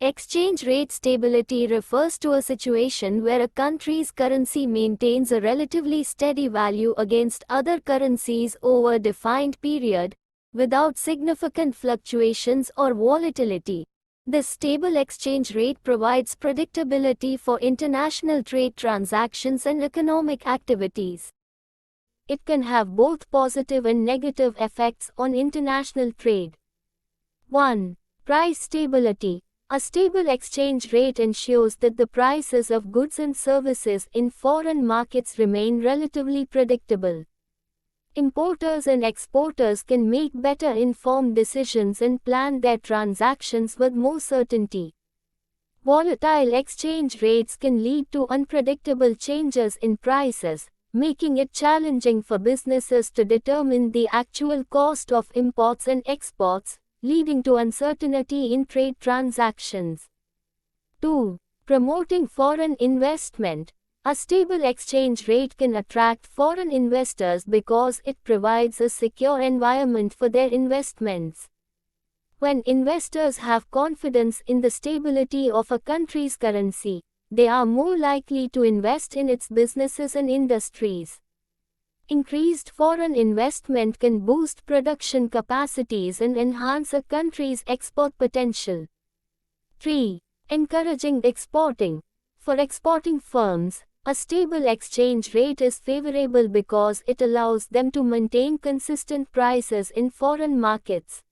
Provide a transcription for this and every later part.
Exchange rate stability refers to a situation where a country's currency maintains a relatively steady value against other currencies over a defined period, without significant fluctuations or volatility. This stable exchange rate provides predictability for international trade transactions and economic activities. It can have both positive and negative effects on international trade. 1. Price stability. A stable exchange rate ensures that the prices of goods and services in foreign markets remain relatively predictable. Importers and exporters can make better informed decisions and plan their transactions with more certainty. Volatile exchange rates can lead to unpredictable changes in prices, making it challenging for businesses to determine the actual cost of imports and exports, leading to uncertainty in trade transactions. 2. Promoting foreign investment. A stable exchange rate can attract foreign investors because it provides a secure environment for their investments. When investors have confidence in the stability of a country's currency, they are more likely to invest in its businesses and industries. Increased foreign investment can boost production capacities and enhance a country's export potential. 3. Encouraging exporting. For exporting firms, a stable exchange rate is favorable because it allows them to maintain consistent prices in foreign markets.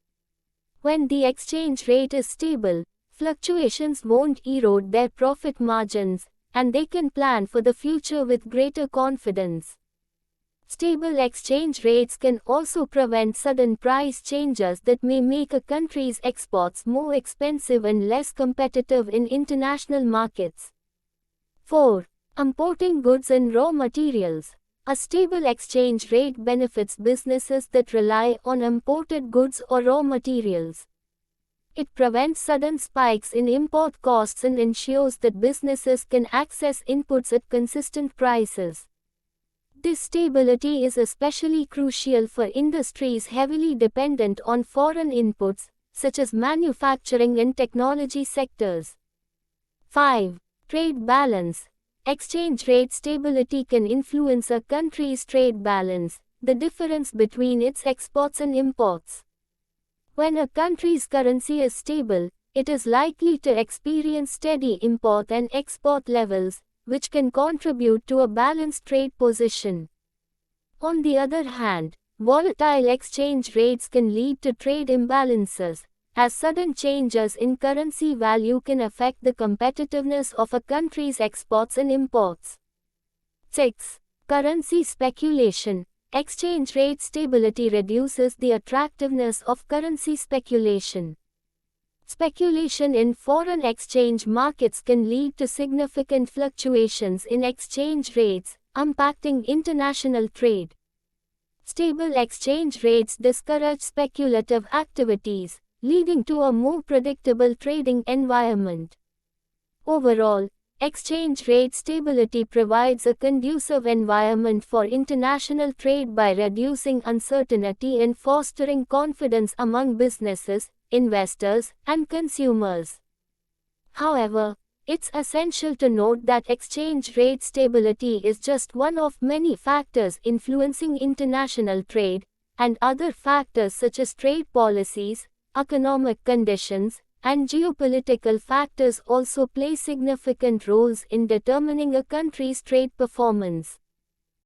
When the exchange rate is stable, fluctuations won't erode their profit margins, and they can plan for the future with greater confidence. Stable exchange rates can also prevent sudden price changes that may make a country's exports more expensive and less competitive in international markets. 4. Importing goods and raw materials. A stable exchange rate benefits businesses that rely on imported goods or raw materials. It prevents sudden spikes in import costs and ensures that businesses can access inputs at consistent prices. This stability is especially crucial for industries heavily dependent on foreign inputs, such as manufacturing and technology sectors. 5. Trade balance. Exchange rate stability can influence a country's trade balance, the difference between its exports and imports. When a country's currency is stable, it is likely to experience steady import and export levels, which can contribute to a balanced trade position. On the other hand, volatile exchange rates can lead to trade imbalances, as sudden changes in currency value can affect the competitiveness of a country's exports and imports. 6. Currency speculation. Exchange rate stability reduces the attractiveness of currency speculation. Speculation in foreign exchange markets can lead to significant fluctuations in exchange rates, impacting international trade. Stable exchange rates discourage speculative activities, leading to a more predictable trading environment. Overall, exchange rate stability provides a conducive environment for international trade by reducing uncertainty and fostering confidence among businesses, investors, and consumers. However, it's essential to note that exchange rate stability is just one of many factors influencing international trade, and other factors such as trade policies, economic conditions, and geopolitical factors also play significant roles in determining a country's trade performance.